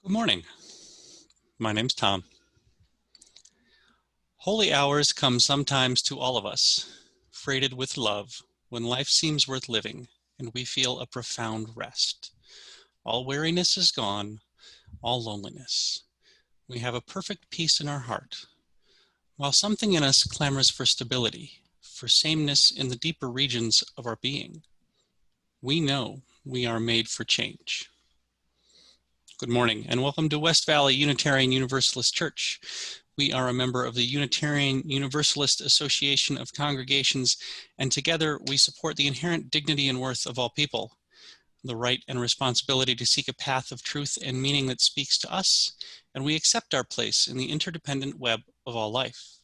Good morning. My name's Tom. Holy hours come sometimes to all of us, freighted with love, when life seems worth living and we feel a profound rest. All weariness is gone, all loneliness. We have a perfect peace in our heart, while something in us clamors for stability, for sameness in the deeper regions of our being. We know we are made for change. Good morning, and welcome to West Valley Unitarian Universalist Church. We are a member of the Unitarian Universalist Association of Congregations, and together we support the inherent dignity and worth of all people, the right and responsibility to seek a path of truth and meaning that speaks to us, and we accept our place in the interdependent web of all life.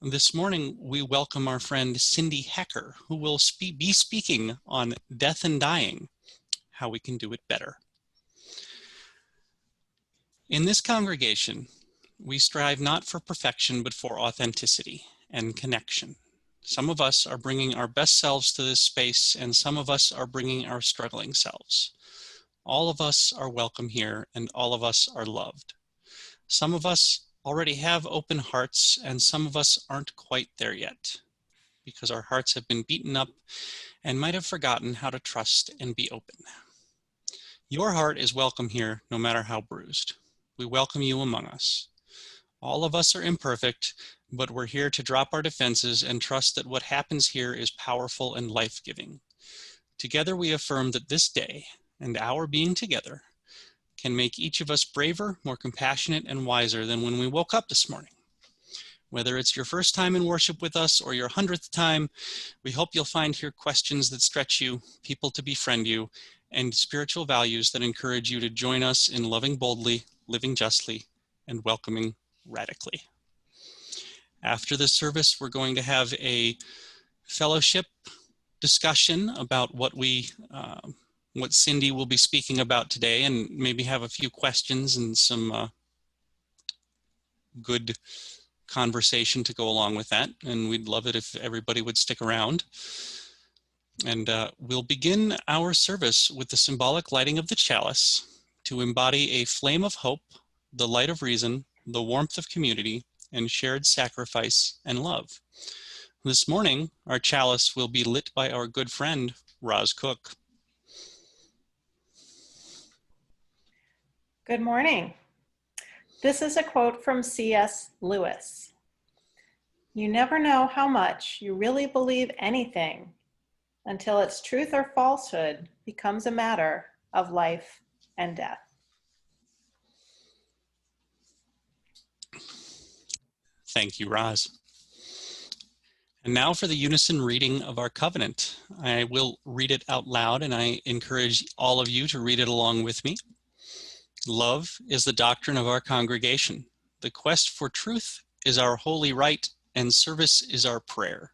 This morning, we welcome our friend Cyndi Hacker, who will be speaking on death and dying, how we can do it better. In this congregation, we strive not for perfection, but for authenticity and connection. Some of us are bringing our best selves to this space, and some of us are bringing our struggling selves. All of us are welcome here, and all of us are loved. Some of us already have open hearts, and some of us aren't quite there yet, because our hearts have been beaten up and might have forgotten how to trust and be open. Your heart is welcome here, no matter how bruised. We welcome you among us. All of us are imperfect, but we're here to drop our defenses and trust that what happens here is powerful and life-giving. Together we affirm that this day and our being together can make each of us braver, more compassionate, and wiser than when we woke up this morning. Whether it's your first time in worship with us or your 100th time, we hope you'll find here questions that stretch you, people to befriend you, and spiritual values that encourage you to join us in loving boldly, living justly, and welcoming radically. After this service, we're going to have a fellowship discussion about what Cyndi will be speaking about today, and maybe have a few questions and some good conversation to go along with that. And we'd love it if everybody would stick around. And we'll begin our service with the symbolic lighting of the chalice to embody a flame of hope, the light of reason, the warmth of community, and shared sacrifice and love. This morning, our chalice will be lit by our good friend, Roz Cook. Good morning. This is a quote from C.S. Lewis. You never know how much you really believe anything until its truth or falsehood becomes a matter of life and death. Thank you, Roz. And now for the unison reading of our covenant. I will read it out loud, and I encourage all of you to read it along with me. Love is the doctrine of our congregation. The quest for truth is our holy right, and service is our prayer.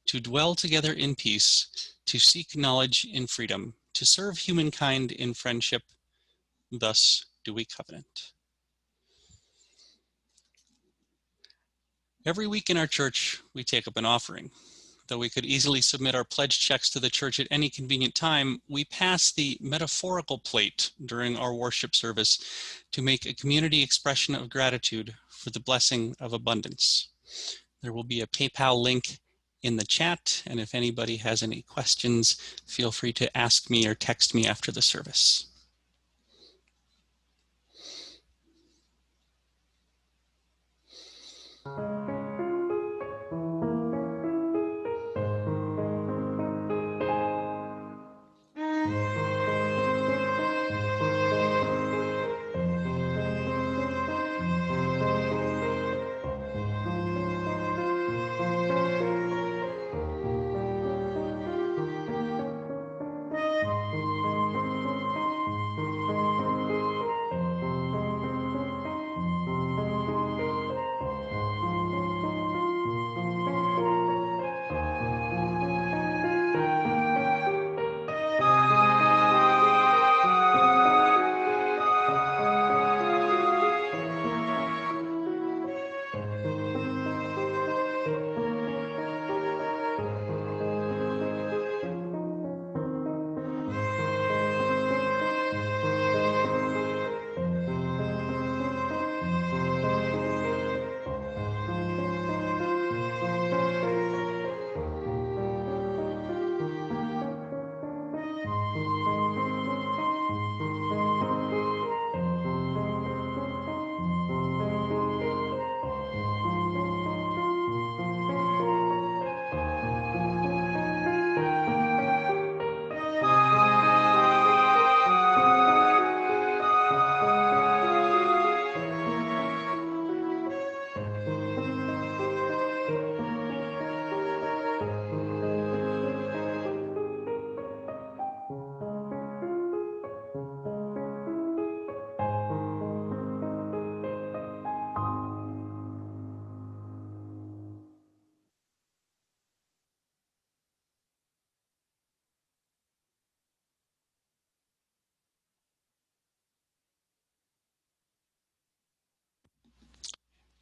To dwell together in peace, to seek knowledge in freedom, to serve humankind in friendship, thus do we covenant. Every week in our church, we take up an offering. Though we could easily submit our pledge checks to the church at any convenient time, we pass the metaphorical plate during our worship service to make a community expression of gratitude for the blessing of abundance. There will be a PayPal link in the chat, and if anybody has any questions, feel free to ask me or text me after the service.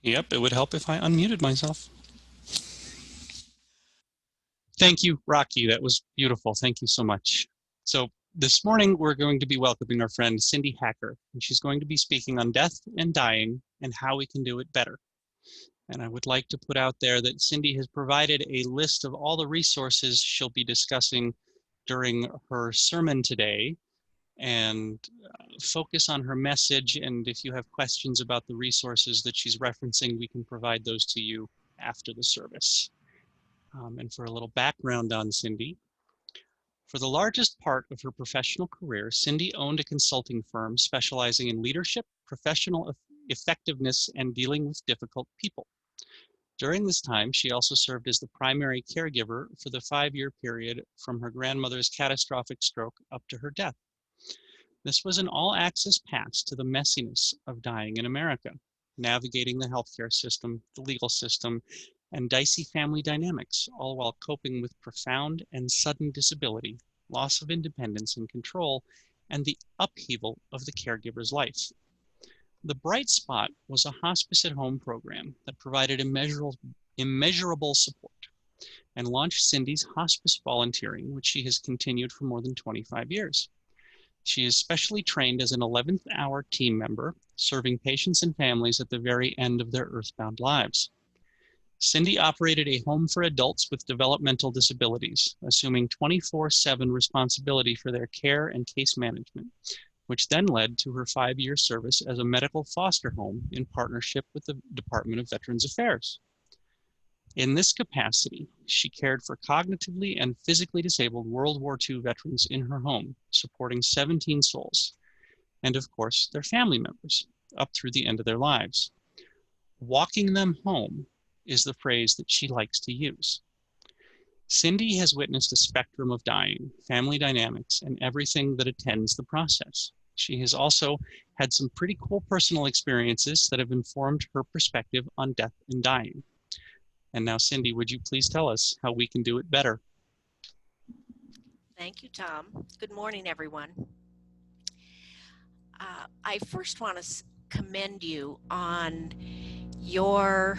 Yep, it would help if I unmuted myself. Thank you, Rocky. That was beautiful. Thank you so much. So this morning, we're going to be welcoming our friend Cyndi Hacker, and she's going to be speaking on death and dying and how we can do it better. And I would like to put out there that Cyndi has provided a list of all the resources she'll be discussing during her sermon today, and focus on her message. And if you have questions about the resources that she's referencing, we can provide those to you after the service. And for a little background on Cyndi, for the largest part of her professional career, Cyndi owned a consulting firm specializing in leadership, professional effectiveness, and dealing with difficult people. During this time, she also served as the primary caregiver for the 5-year period from her grandmother's catastrophic stroke up to her death. This was an all-access pass to the messiness of dying in America, navigating the healthcare system, the legal system, and dicey family dynamics, all while coping with profound and sudden disability, loss of independence and control, and the upheaval of the caregiver's life. The bright spot was a hospice at home program that provided immeasurable support and launched Cyndi's hospice volunteering, which she has continued for more than 25 years. She is specially trained as an 11th hour team member, serving patients and families at the very end of their earthbound lives. Cyndi operated a home for adults with developmental disabilities, assuming 24/7 responsibility for their care and case management, which then led to her 5-year service as a medical foster home in partnership with the Department of Veterans Affairs. In this capacity, she cared for cognitively and physically disabled World War II veterans in her home, supporting 17 souls, and of course, their family members, up through the end of their lives. Walking them home is the phrase that she likes to use. Cyndi has witnessed a spectrum of dying, family dynamics, and everything that attends the process. She has also had some pretty cool personal experiences that have informed her perspective on death and dying. And now, Cyndi, would you please tell us how we can do it better? Thank you, Tom. Good morning, everyone. I first want to commend you on your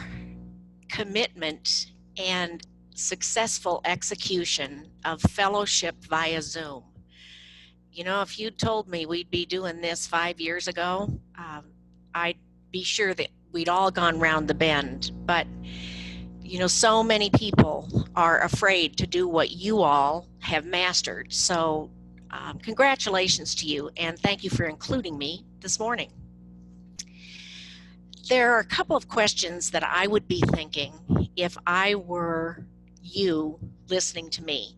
commitment and successful execution of fellowship via Zoom. You know, if you told me we'd be doing this 5 years ago, I'd be sure that we'd all gone round the bend. But you know, so many people are afraid to do what you all have mastered. So congratulations to you, and thank you for including me this morning. There are a couple of questions that I would be thinking if I were you listening to me.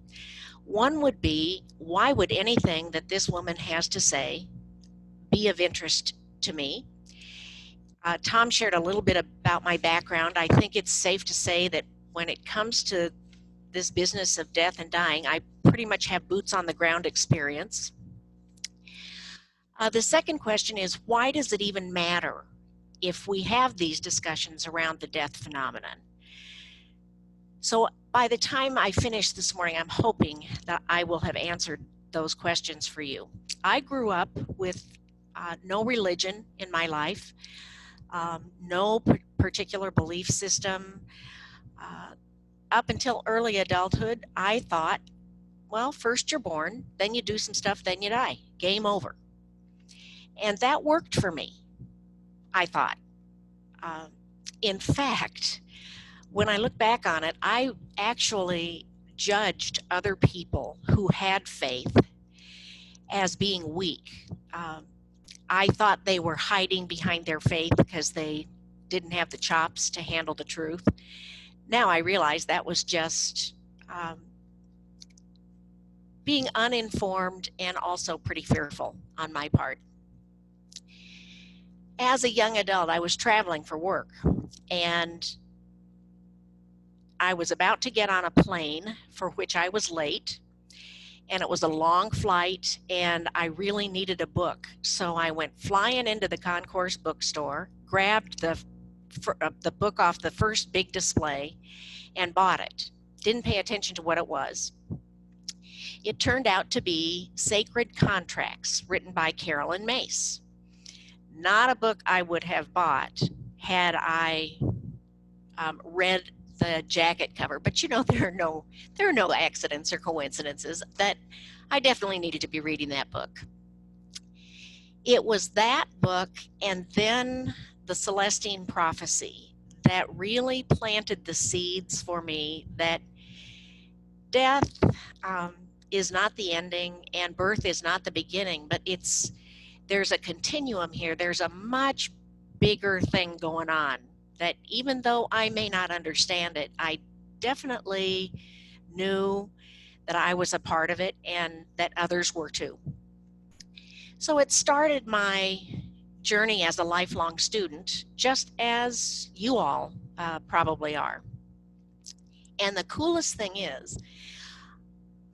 One would be, why would anything that this woman has to say be of interest to me? Tom shared a little bit about my background. I think it's safe to say that when it comes to this business of death and dying, I pretty much have boots on the ground experience. The second question is, why does it even matter if we have these discussions around the death phenomenon? So by the time I finish this morning, I'm hoping that I will have answered those questions for you. I grew up with no religion in my life. No particular belief system. Up until early adulthood, I thought, well, first you're born, then you do some stuff, then you die. Game over. And that worked for me, I thought. In fact, when I look back on it, I actually judged other people who had faith as being weak. I thought they were hiding behind their faith because they didn't have the chops to handle the truth. Now I realize that was just being uninformed and also pretty fearful on my part. As a young adult, I was traveling for work, and I was about to get on a plane for which I was late. And it was a long flight, and I really needed a book. So I went flying into the Concourse bookstore, grabbed the book off the first big display, and bought it. Didn't pay attention to what it was. It turned out to be Sacred Contracts, written by Carolyn Mace. Not a book I would have bought had I read the jacket cover. But you know, there are no accidents or coincidences. That I definitely needed to be reading that book. It was that book and then the Celestine Prophecy that really planted the seeds for me that death is not the ending and birth is not the beginning, but there's a continuum here. There's a much bigger thing going on that even though I may not understand it, I definitely knew that I was a part of it and that others were too. So it started my journey as a lifelong student, just as you all probably are. And the coolest thing is,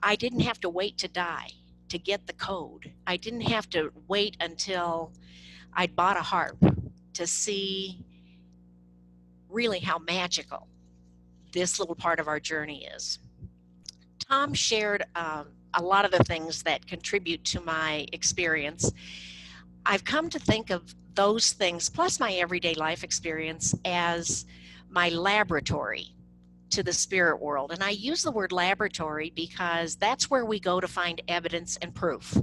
I didn't have to wait to die to get the code. I didn't have to wait until I'd bought a harp to see really how magical this little part of our journey is. Tom shared a lot of the things that contribute to my experience. I've come to think of those things, plus my everyday life experience, as my laboratory to the spirit world. And I use the word laboratory because that's where we go to find evidence and proof.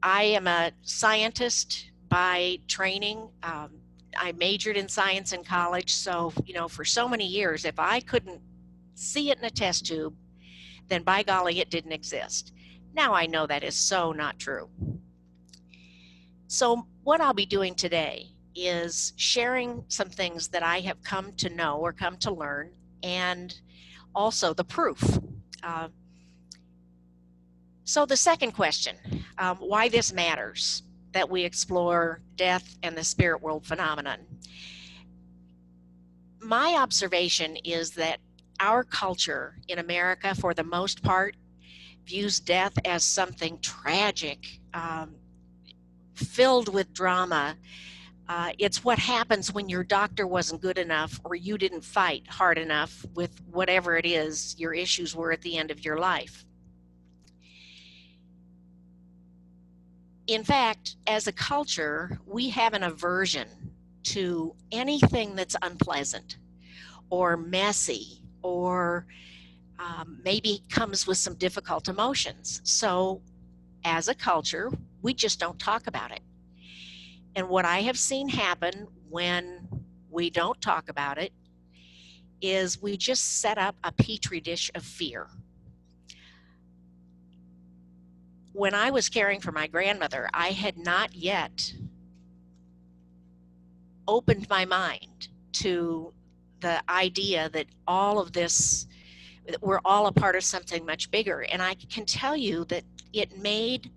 I am a scientist by training. I majored in science in college. So, you know, for so many years, if I couldn't see it in a test tube, then by golly, it didn't exist. Now I know that is so not true. So what I'll be doing today is sharing some things that I have come to know or come to learn, and also the proof. So the second question, why this matters, that we explore death and the spirit world phenomenon. My observation is that our culture in America, for the most part, views death as something tragic, filled with drama. It's what happens when your doctor wasn't good enough or you didn't fight hard enough with whatever it is your issues were at the end of your life. In fact, as a culture, we have an aversion to anything that's unpleasant or messy or maybe comes with some difficult emotions. So as a culture, we just don't talk about it. And what I have seen happen when we don't talk about it is we just set up a petri dish of fear. When I was caring for my grandmother, I had not yet opened my mind to the idea that all of this, we're all a part of something much bigger. And I can tell you that it made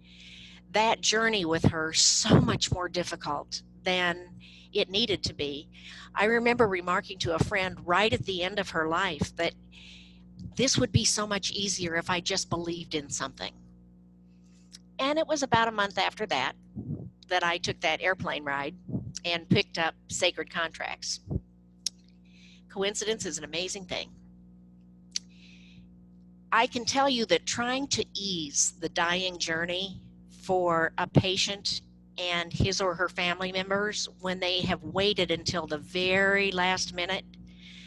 that journey with her so much more difficult than it needed to be. I remember remarking to a friend right at the end of her life that this would be so much easier if I just believed in something. And it was about a month after that that I took that airplane ride and picked up Sacred Contracts. Coincidence is an amazing thing. I can tell you that trying to ease the dying journey for a patient and his or her family members when they have waited until the very last minute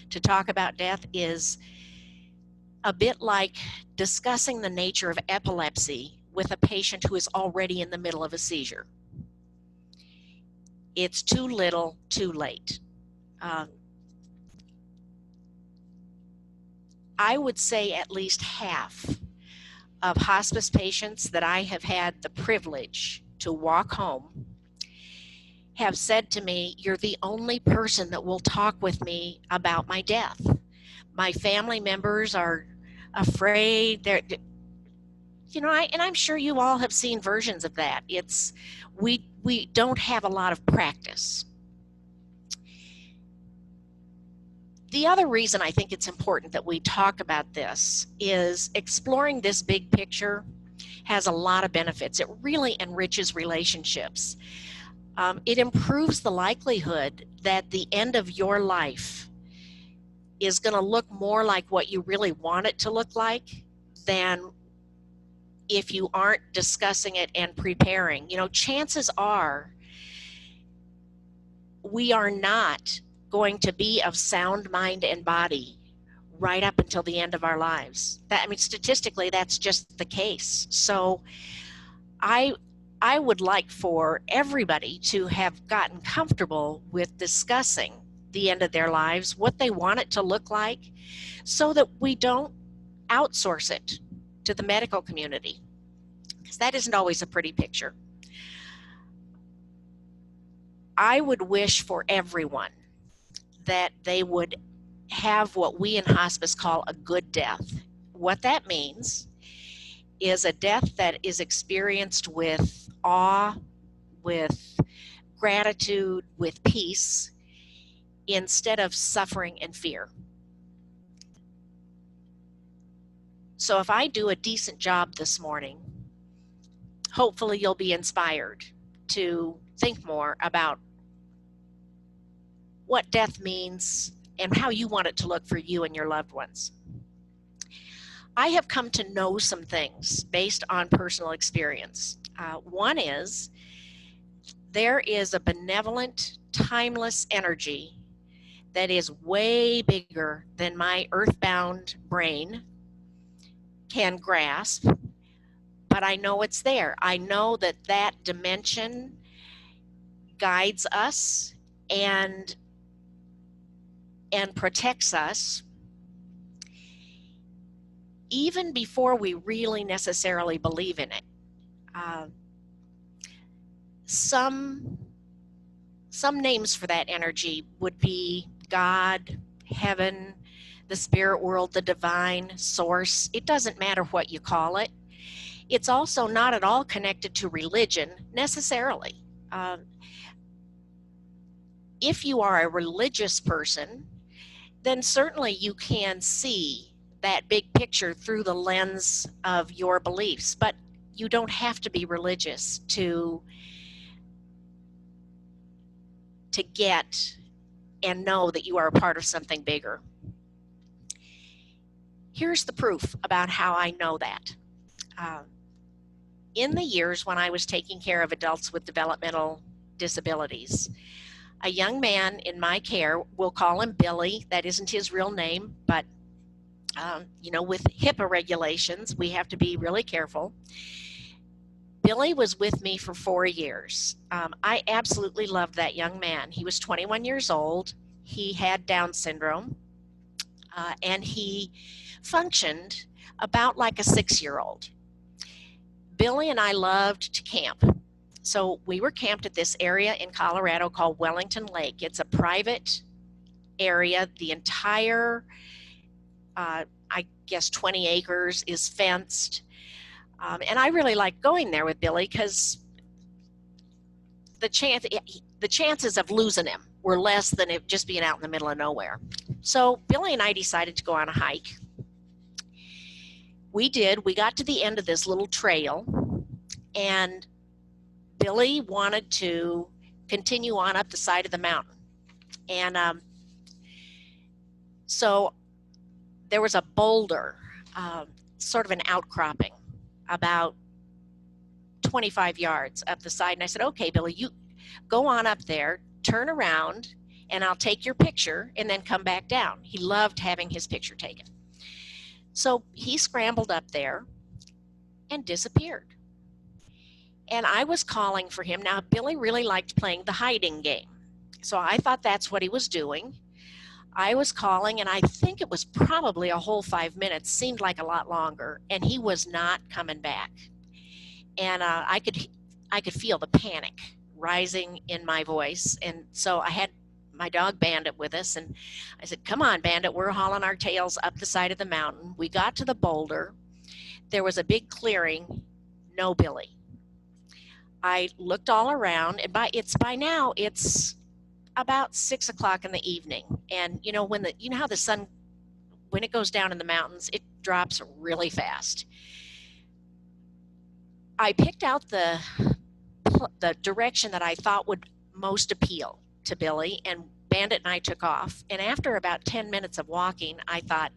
to talk about death is a bit like discussing the nature of epilepsy with a patient who is already in the middle of a seizure. It's too little, too late. I would say at least half of hospice patients that I have had the privilege to walk home have said to me, "You're the only person that will talk with me about my death. My family members are afraid." They're, you know, and I'm sure you all have seen versions of that. It's we don't have a lot of practice. The other reason I think it's important that we talk about this is exploring this big picture has a lot of benefits. It really enriches relationships. It improves the likelihood that the end of your life is going to look more like what you really want it to look like than if you aren't discussing it and preparing. You know, chances are we are not going to be of sound mind and body right up until the end of our lives. I mean, statistically, that's just the case. So I would like for everybody to have gotten comfortable with discussing the end of their lives, what they want it to look like, so that we don't outsource it to the medical community, because that isn't always a pretty picture. I would wish for everyone that they would have what we in hospice call a good death. What that means is a death that is experienced with awe, with gratitude, with peace, instead of suffering and fear. So if I do a decent job this morning, hopefully you'll be inspired to think more about what death means and how you want it to look for you and your loved ones. I have come to know some things based on personal experience. One is there is a benevolent, timeless energy that is way bigger than my earthbound brain can grasp, but I know it's there. I know that that dimension guides us and protects us even before we really necessarily believe in it. Some names for that energy would be God, heaven, the spirit world, the divine source. It doesn't matter what you call it. It's also not at all connected to religion necessarily. If you are a religious person, then certainly you can see that big picture through the lens of your beliefs, but you don't have to be religious to get and know that you are a part of something bigger. Here's the proof about how I know that. In the years when I was taking care of adults with developmental disabilities, a young man in my care, we'll call him Billy, that isn't his real name, but with HIPAA regulations, we have to be really careful. Billy was with me for 4 years. I absolutely loved that young man. He was 21 years old. He had Down syndrome, and he functioned about like a 6-year-old. Billy and I loved to camp. So we were camped at this area in Colorado called Wellington Lake. It's a private area. The entire, 20 acres is fenced. And I really liked going there with Billy because the chances of losing him were less than it just being out in the middle of nowhere. So Billy and I decided to go on a hike. We did. We got to the end of this little trail, and Billy wanted to continue on up the side of the mountain. And so there was a boulder, sort of an outcropping, about 25 yards up the side. And I said, okay, Billy, you go on up there, turn around, and I'll take your picture and then come back down. He loved having his picture taken. So he scrambled up there and disappeared. And I was calling for him. Now, Billy really liked playing the hiding game. So I thought that's what he was doing. I was calling, and I think it was probably a whole 5 minutes, seemed like a lot longer, and he was not coming back. And I could feel the panic rising in my voice. And so I had my dog Bandit with us, and I said, come on, Bandit, we're hauling our tails up the side of the mountain. We got to the boulder. There was a big clearing, no Billy. I looked all around, and by now it's about 6 o'clock in the evening. And you know how the sun, when it goes down in the mountains, it drops really fast. I picked out the direction that I thought would most appeal to Billy, and Bandit and I took off. And after about 10 minutes of walking, I thought,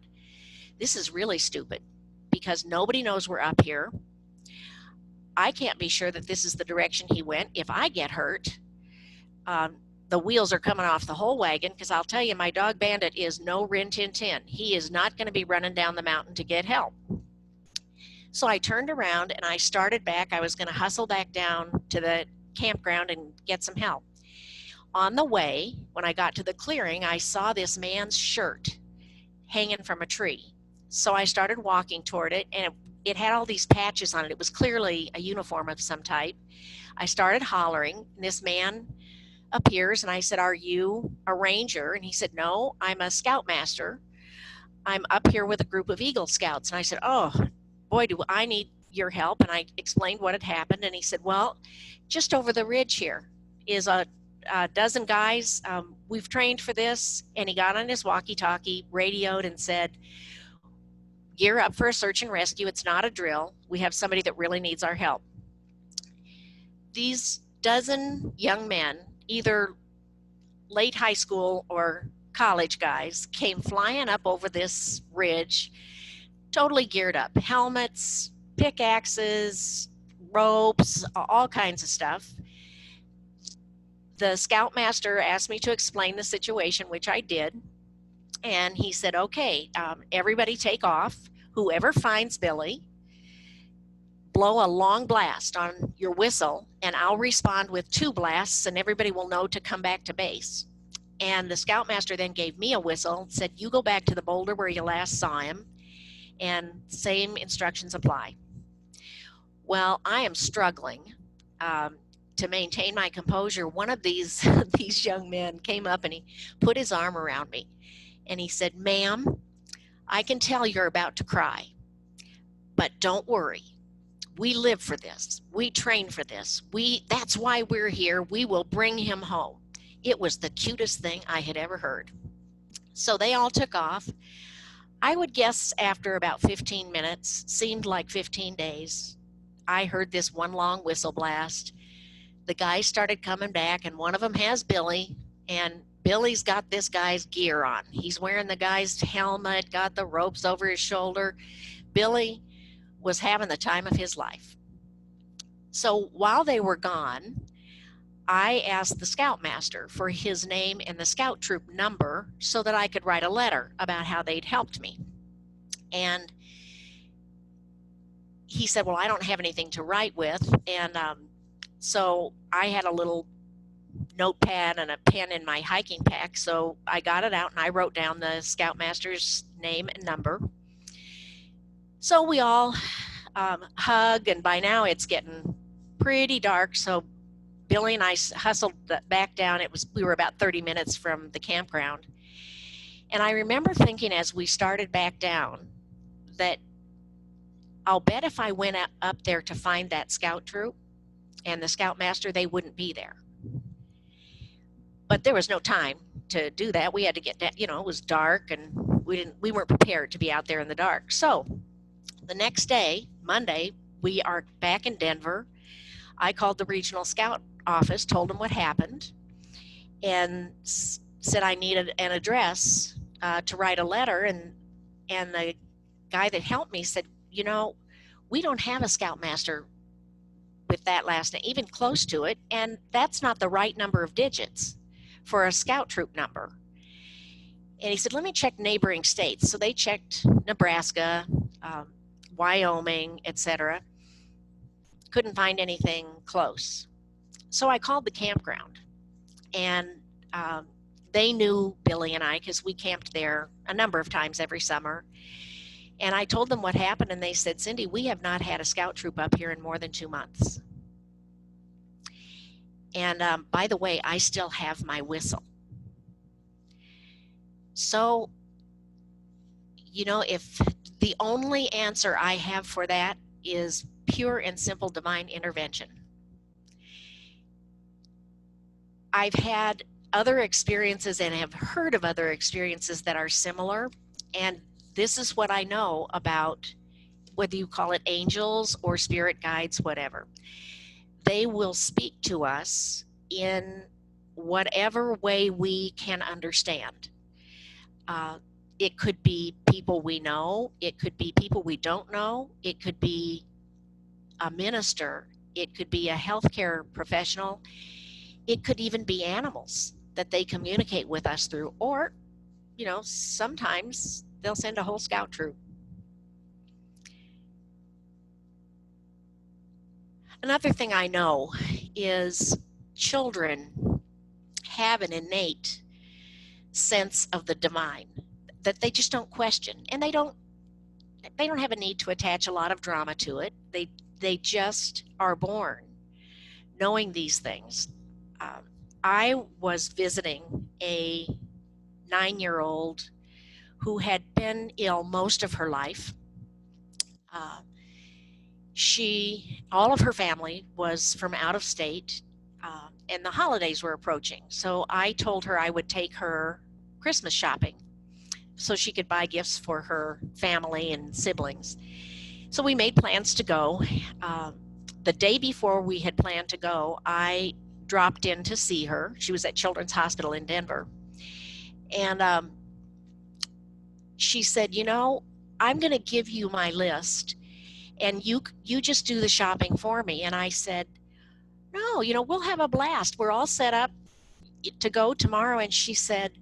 this is really stupid because nobody knows we're up here. I can't be sure that this is the direction he went. If I get hurt, the wheels are coming off the whole wagon, because I'll tell you, my dog Bandit is no Rin Tin Tin. He is not going to be running down the mountain to get help. So I turned around and I started back. I was going to hustle back down to the campground and get some help. On the way, when I got to the clearing, I saw this man's shirt hanging from a tree. So I started walking toward it, and it had all these patches on it. It was clearly a uniform of some type. I started hollering, and this man appears, and I said, "Are you a ranger?" And he said, "No, I'm a scoutmaster. I'm up here with a group of Eagle Scouts." And I said, "Oh, boy, do I need your help." And I explained what had happened, and he said, "Well, just over the ridge here is a dozen guys. We've trained for this." And he got on his walkie-talkie, radioed, and said, "Gear up for a search and rescue. It's not a drill. We have somebody that really needs our help." These dozen young men, either late high school or college guys, came flying up over this ridge, totally geared up. Helmets, pickaxes, ropes, all kinds of stuff. The scoutmaster asked me to explain the situation, which I did. And he said, "Okay, everybody take off. Whoever finds Billy, blow a long blast on your whistle, and I'll respond with 2 blasts, and everybody will know to come back to base." And the scoutmaster then gave me a whistle, said, "You go back to the boulder where you last saw him, and same instructions apply." Well, I am struggling to maintain my composure. One of these these young men came up and he put his arm around me, and he said, "Ma'am, I can tell you're about to cry, but don't worry. We live for this. We train for this. That's why we're here. We will bring him home." It was the cutest thing I had ever heard. So they all took off. I would guess after about 15 minutes, seemed like 15 days, I heard this one long whistle blast. The guys started coming back, and one of them has Billy, and Billy's got this guy's gear on. He's wearing the guy's helmet, got the ropes over his shoulder. Billy was having the time of his life. So while they were gone, I asked the scoutmaster for his name and the scout troop number so that I could write a letter about how they'd helped me. And he said, "Well, I don't have anything to write with." And so I had a little notepad and a pen in my hiking pack. So I got it out and I wrote down the scoutmaster's name and number. So we all hug, and by now it's getting pretty dark. So Billy and I hustled back down. We were about 30 minutes from the campground. And I remember thinking as we started back down that I'll bet if I went up there to find that scout troop and the scoutmaster, they wouldn't be there. But there was no time to do that. We had to get down, it was dark, and we weren't prepared to be out there in the dark. So the next day, Monday, we are back in Denver. I called the regional scout office, told them what happened, and said I needed an address to write a letter. And the guy that helped me said, "We don't have a scoutmaster with that last name, even close to it, and that's not the right number of digits for a scout troop number." And he said, "Let me check neighboring states." So they checked Nebraska, Wyoming, etc. Couldn't find anything close. So I called the campground, and they knew Billy and I because we camped there a number of times every summer. And I told them what happened, and they said, "Cyndi, we have not had a scout troop up here in more than 2 months. And by the way, I still have my whistle." So, if the only answer I have for that is pure and simple divine intervention. I've had other experiences and have heard of other experiences that are similar, and this is what I know about, whether you call it angels or spirit guides, whatever. They will speak to us in whatever way we can understand. It could be people we know. It could be people we don't know. It could be a minister. It could be a healthcare professional. It could even be animals. that they communicate with us through, or, sometimes they'll send a whole scout troop. Another thing I know is children have an innate sense of the divine that they just don't question, and they don't have a need to attach a lot of drama to it. They just are born knowing these things. I was visiting a 9-year-old who had been ill most of her life. All of her family was from out of state, and the holidays were approaching. So I told her I would take her Christmas shopping so she could buy gifts for her family and siblings. So we made plans to go. The day before we had planned to go, I dropped in to see her. She was at Children's Hospital in Denver. And she said, I'm going to give you my list, and you just do the shopping for me. And I said, no, we'll have a blast. We're all set up to go tomorrow. And she said,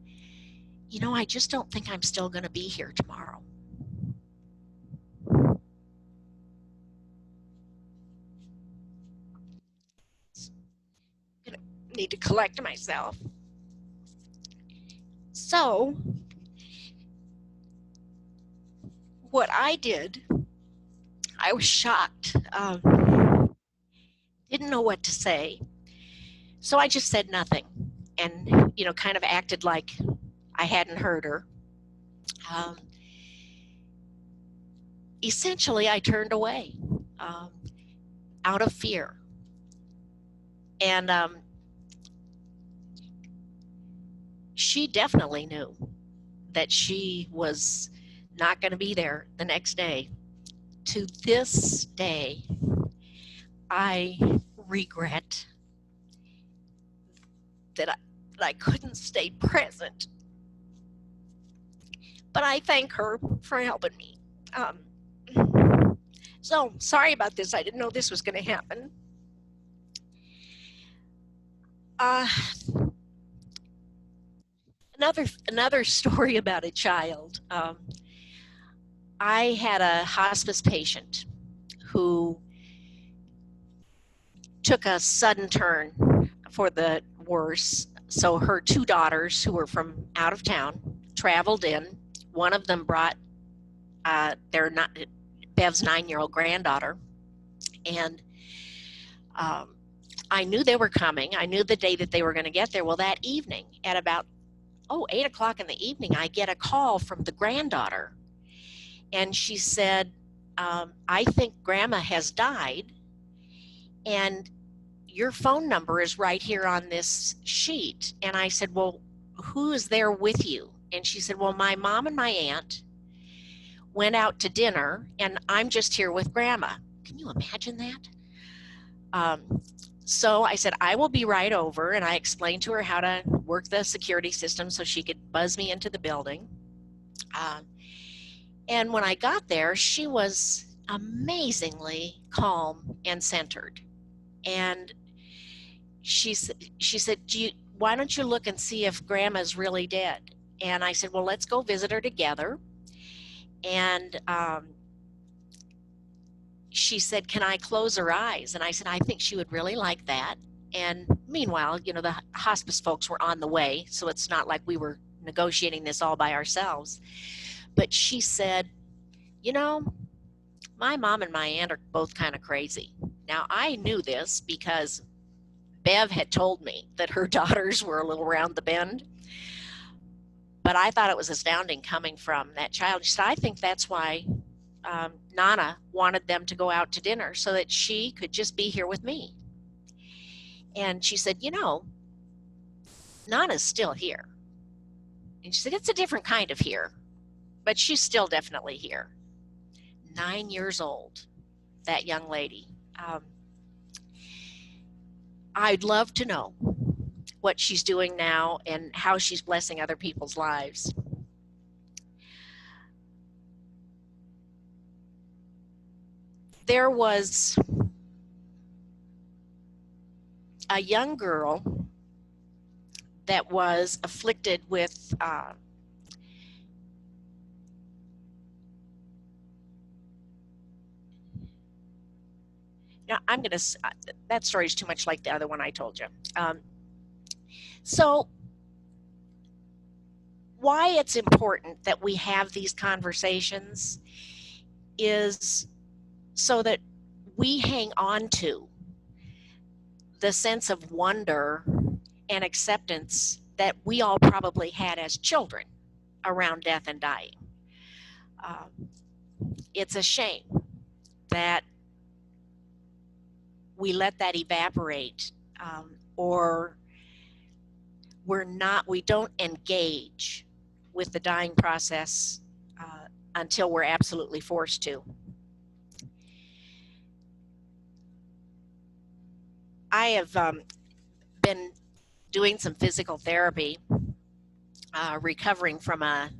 I just don't think I'm still going to be here tomorrow. I'm going to need to collect myself. So what I did, I was shocked. Didn't know what to say. So I just said nothing and, kind of acted like I hadn't heard her. Essentially, I turned away out of fear. And she definitely knew that she was not going to be there the next day. To this day, I regret that I couldn't stay present. But I thank her for helping me. So sorry about this. I didn't know this was going to happen. Another story about a child. I had a hospice patient who took a sudden turn for the worse. So her 2 daughters, who were from out of town, traveled in. One of them brought Bev's 9-year-old granddaughter. And I knew they were coming. I knew the day that they were going to get there. Well, that evening at about 8 o'clock in the evening, I get a call from the granddaughter. And she said, I think Grandma has died, and your phone number is right here on this sheet. And I said, well, who is there with you? And she said, well, my mom and my aunt went out to dinner, and I'm just here with Grandma. Can you imagine that? So I said, I will be right over. And I explained to her how to work the security system so she could buzz me into the building. And when I got there, she was amazingly calm and centered. And she said, why don't you look and see if Grandma's really dead? And I said, well, let's go visit her together. And she said, can I close her eyes? And I said, I think she would really like that. And meanwhile, the hospice folks were on the way, so it's not like we were negotiating this all by ourselves. But she said, my mom and my aunt are both kind of crazy. Now, I knew this because Bev had told me that her daughters were a little round the bend. But I thought it was astounding coming from that child. She said, I think that's why Nana wanted them to go out to dinner, so that she could just be here with me. And she said, Nana's still here. And she said, it's a different kind of here, but she's still definitely here. 9 years old, that young lady. I'd love to know what she's doing now and how she's blessing other people's lives. There was a young girl that was afflicted with now I'm going to, that story is too much like the other one I told you. So why it's important that we have these conversations is so that we hang on to the sense of wonder and acceptance that we all probably had as children around death and dying. It's a shame that we let that evaporate, or we don't engage with the dying process until we're absolutely forced to. I have been doing some physical therapy, recovering from a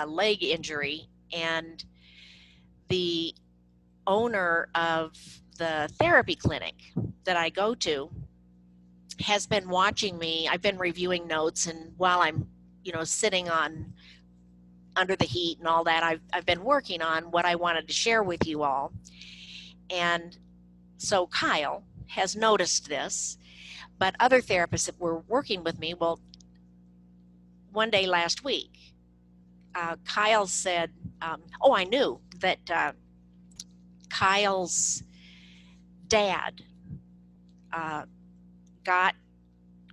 leg injury, and the owner of the therapy clinic that I go to has been watching me. I've been reviewing notes, and while I'm, sitting under the heat and all that, I've been working on what I wanted to share with you all. And so Kyle has noticed this, but other therapists that were working with me, well, one day last week, Kyle said, I knew that Kyle's dad got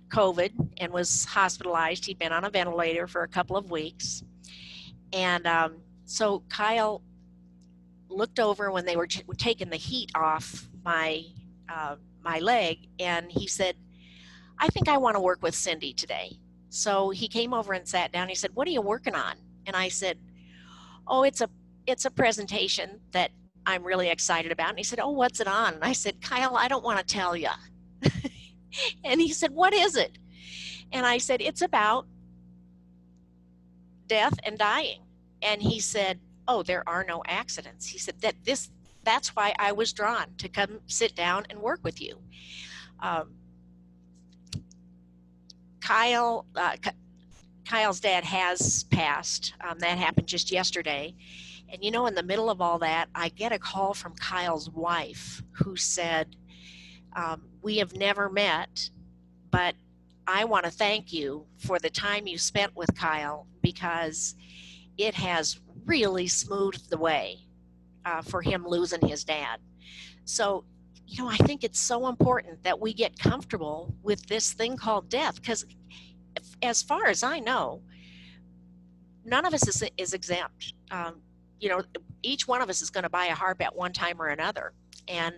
COVID and was hospitalized. He'd been on a ventilator for a couple of weeks. And so Kyle looked over when they were taking the heat off my leg, and he said, I think I want to work with Cyndi today. So he came over and sat down. He said, what are you working on? And I said, oh, it's a presentation that I'm really excited about. And he said, oh, what's it on? And I said, Kyle, I don't want to tell you. And he said, what is it? And I said, it's about death and dying. And he said, oh, there are no accidents. He said that's why I was drawn to come sit down and work with you. Kyle's dad has passed. That happened just yesterday. And in the middle of all that, I get a call from Kyle's wife who said, we have never met, but I want to thank you for the time you spent with Kyle, because it has really smoothed the way for him losing his dad. So, I think it's so important that we get comfortable with this thing called death, because as far as I know, none of us is exempt. Each one of us is going to buy a harp at one time or another. And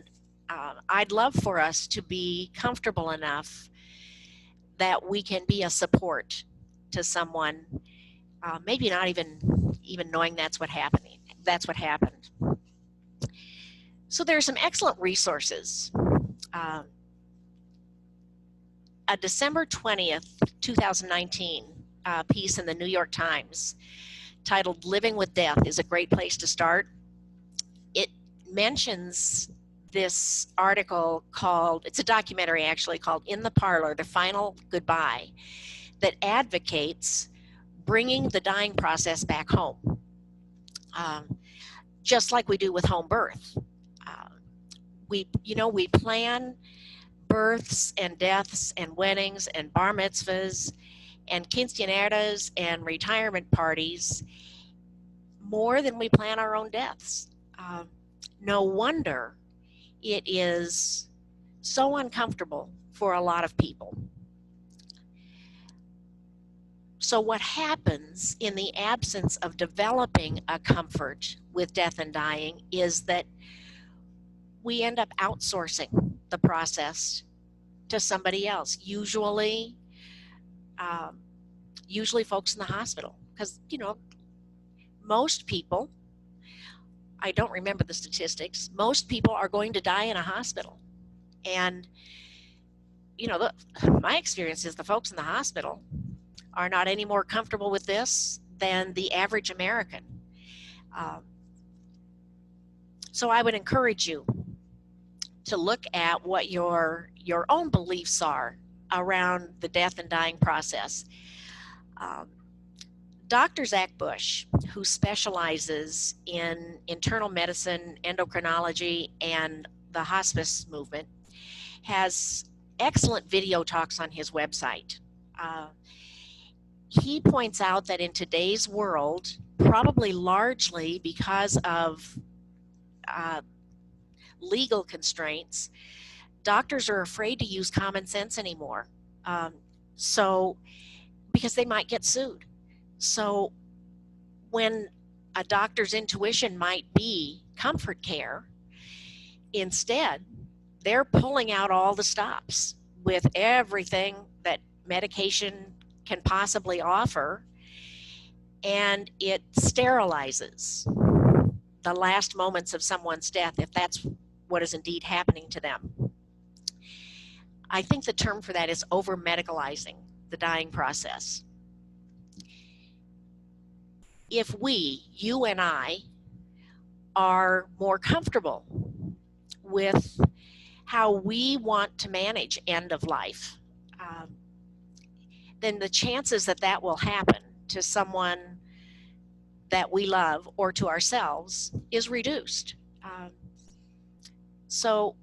I'd love for us to be comfortable enough that we can be a support to someone, maybe not even knowing that's what happened. So there's some excellent resources. A December 20th, 2019 piece in the New York Times titled Living with Death is a great place to start. It mentions this article it's a documentary actually, called In the Parlor, The Final Goodbye, that advocates bringing the dying process back home, just like we do with home birth. We plan births and deaths and weddings and bar mitzvahs and quinceañeras and retirement parties more than we plan our own deaths. No wonder it is so uncomfortable for a lot of people. So what happens in the absence of developing a comfort with death and dying is that we end up outsourcing the process to somebody else, usually folks in the hospital. Because, most people, I don't remember the statistics, most people are going to die in a hospital. And, my experience is the folks in the hospital are not any more comfortable with this than the average American. So I would encourage you to look at what your own beliefs are around the death and dying process. Dr. Zach Bush, who specializes in internal medicine, endocrinology, and the hospice movement, has excellent video talks on his website. He points out that in today's world, probably largely because of legal constraints, doctors are afraid to use common sense anymore. Because they might get sued. So when a doctor's intuition might be comfort care, instead, they're pulling out all the stops with everything that medication can possibly offer, and it sterilizes the last moments of someone's death, if that's what is indeed happening to them. I think the term for that is over-medicalizing the dying process. If we, you and I, are more comfortable with how we want to manage end of life, then the chances that that will happen to someone that we love or to ourselves is reduced. So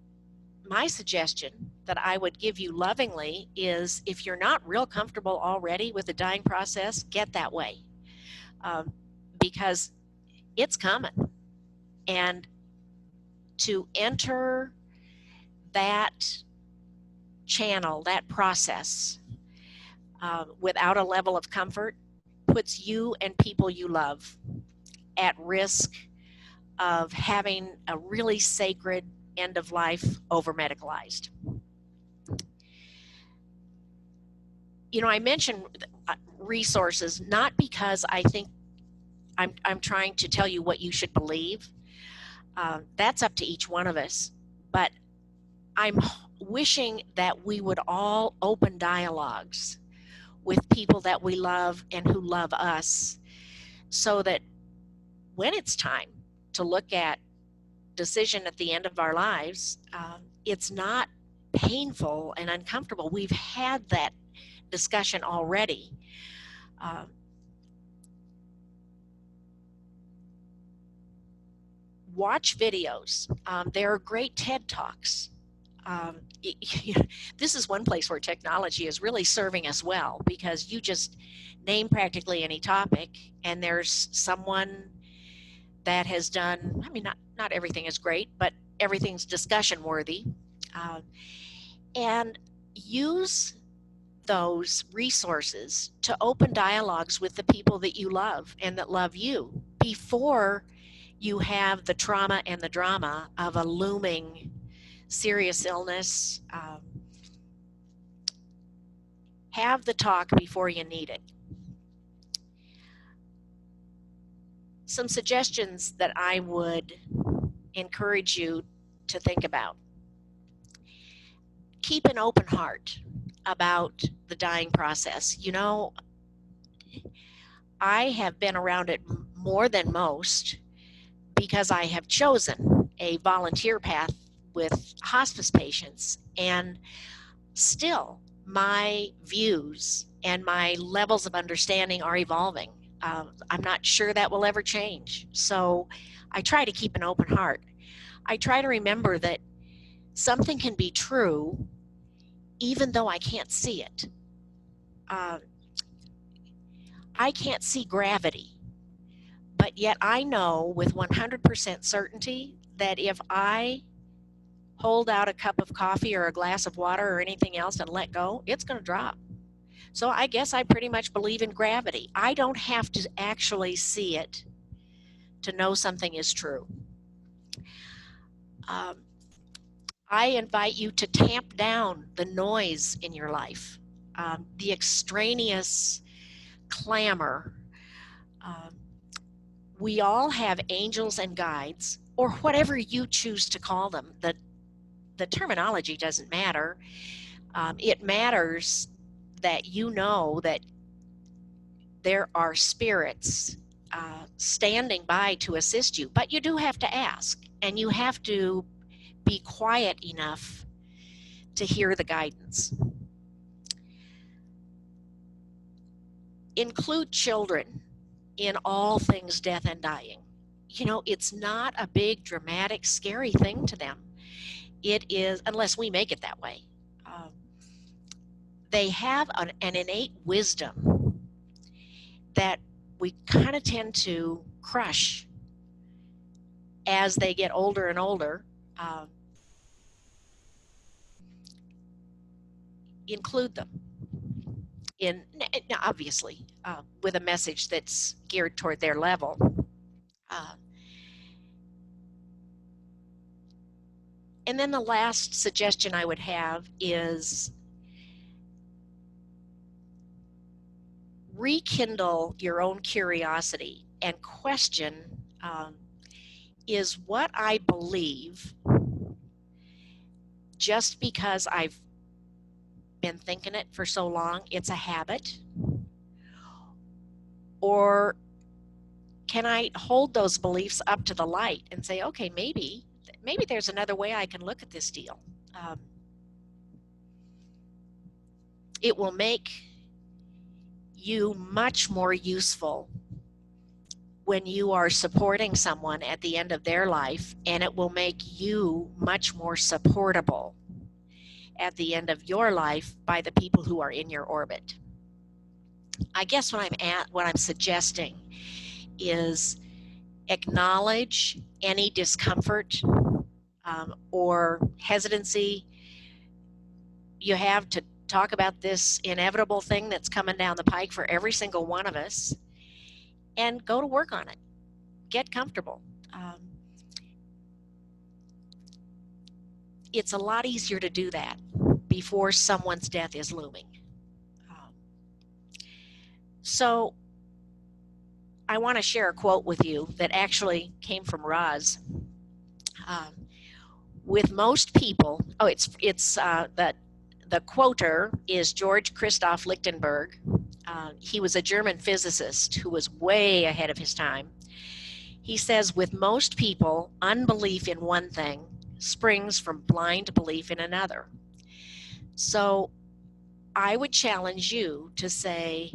my suggestion that I would give you lovingly is, if you're not real comfortable already with the dying process, get that way. Because it's coming. And to enter that channel, that process, without a level of comfort, puts you and people you love at risk of having a really sacred end of life over-medicalized. You know, I mentioned resources not because I think I'm trying to tell you what you should believe. That's up to each one of us. But I'm wishing that we would all open dialogues with people that we love and who love us, so that when it's time to look at decision at the end of our lives, it's not painful and uncomfortable. We've had that discussion already. Watch videos. There are great TED Talks. This is one place where technology is really serving us well, because you just name practically any topic and there's someone that has done, I mean, not everything is great, but everything's discussion worthy. And use those resources to open dialogues with the people that you love and that love you before you have the trauma and the drama of a looming serious illness. Have the talk before you need it. Some suggestions that I would encourage you to think about. Keep an open heart about the dying process. You know, I have been around it more than most because I have chosen a volunteer path with hospice patients, and still my views and my levels of understanding are evolving. I'm not sure that will ever change. So I try to keep an open heart. I try to remember that something can be true even though I can't see it. I can't see gravity, but yet I know with 100% certainty that if I hold out a cup of coffee or a glass of water or anything else and let go, it's going to drop. So I guess I pretty much believe in gravity. I don't have to actually see it to know something is true. I invite you to tamp down the noise in your life, the extraneous clamor. We all have angels and guides, or whatever you choose to call them. The terminology doesn't matter. It matters that you know that there are spirits standing by to assist you, but you do have to ask, and you have to be quiet enough to hear the guidance. include children in all things death and dying. You know, it's not a big, dramatic, scary thing to them. It is, unless we make it that way. They have an innate wisdom that we kind of tend to crush as they get older and older. Include them in, obviously, with a message that's geared toward their level. And then the last suggestion I would have is rekindle your own curiosity and question, is what I believe just because I've been thinking it for so long, it's a habit? Or can I hold those beliefs up to the light and say, okay, maybe there's another way I can look at this deal. It will make you much more useful when you are supporting someone at the end of their life, and it will make you much more supportable at the end of your life by the people who are in your orbit. I guess what I'm suggesting is acknowledge any discomfort or hesitancy you have to talk about this inevitable thing that's coming down the pike for every single one of us, and go to work on it. Get comfortable. It's a lot easier to do that before someone's death is looming. So I want to share a quote with you that actually came from Roz. With most people, the quoter is George Christoph Lichtenberg. He was a German physicist who was way ahead of his time. He says, with most people, unbelief in one thing springs from blind belief in another. So I would challenge you to say,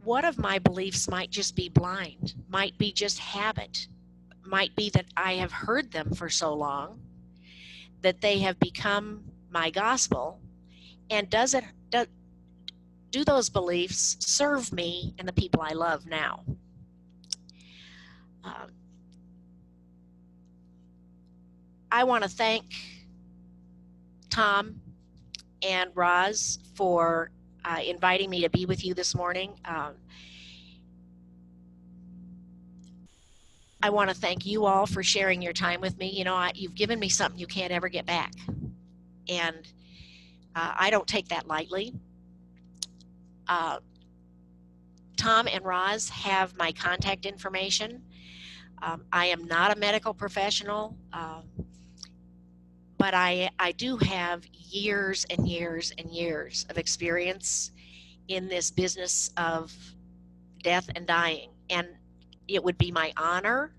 what of my beliefs might just be blind, might be just habit, might be that I have heard them for so long that they have become my gospel, and do those beliefs serve me and the people I love now? I want to thank Tom and Roz for inviting me to be with you this morning. I want to thank you all for sharing your time with me. You know, you've given me something you can't ever get back, and I don't take that lightly. Tom and Roz have my contact information. I am not a medical professional, but I do have years and years and years of experience in this business of death and dying. And it would be my honor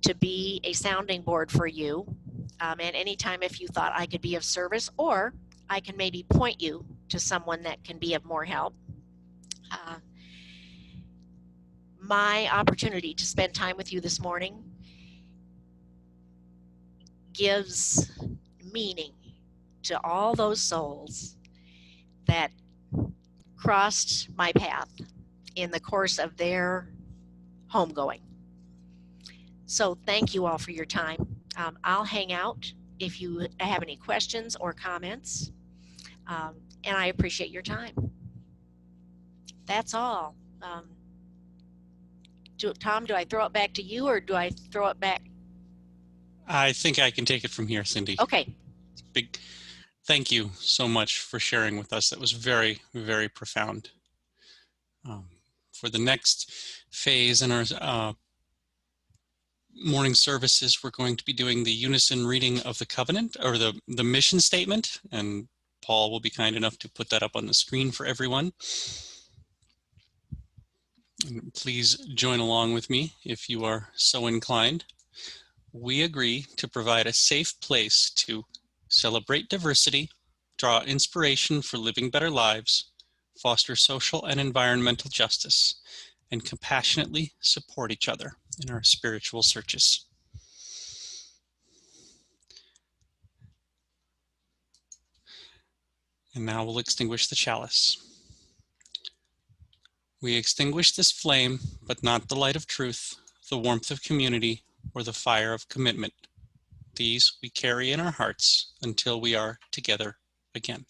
to be a sounding board for you. And anytime if you thought I could be of service, or I can maybe point you to someone that can be of more help. My opportunity to spend time with you this morning gives meaning to all those souls that crossed my path in the course of their homegoing. So thank you all for your time. I'll hang out if you have any questions or comments, and I appreciate your time. That's all. Tom, do I throw it back to you, or do I throw it back? I think I can take it from here, Cyndi. Okay. Big thank you so much for sharing with us. That was very, very profound. For the next phase in our morning services, we're going to be doing the Unison reading of the covenant, or the mission statement, and Paul will be kind enough to put that up on the screen for everyone. And please join along with me if you are so inclined. We agree to provide a safe place to celebrate diversity, draw inspiration for living better lives, foster social and environmental justice, and compassionately support each other in our spiritual searches. And now we'll extinguish the chalice. We extinguish this flame, but not the light of truth, the warmth of community, or the fire of commitment. These we carry in our hearts until we are together again.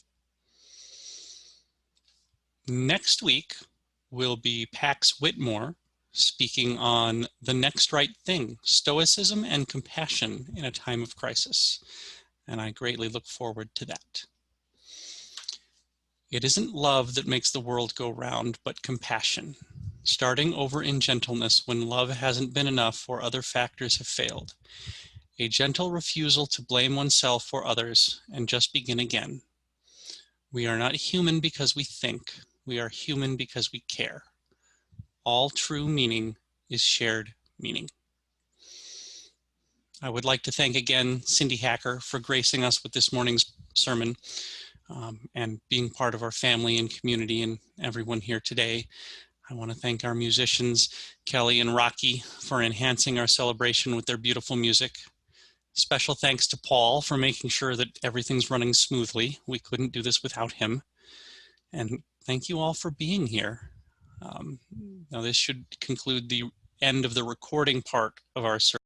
Next week will be Pax Whitmore speaking on the next right thing, stoicism and compassion in a time of crisis. And I greatly look forward to that. It isn't love that makes the world go round, but compassion, starting over in gentleness when love hasn't been enough or other factors have failed. A gentle refusal to blame oneself or others and just begin again. We are not human because we think. We are human because we care. All true meaning is shared meaning. I would like to thank again Cyndi Hacker for gracing us with this morning's sermon and being part of our family and community and everyone here today. I want to thank our musicians, Kelly and Rocky, for enhancing our celebration with their beautiful music. Special thanks to Paul for making sure that everything's running smoothly. We couldn't do this without him. And thank you all for being here. Now this should conclude the end of the recording part of our service.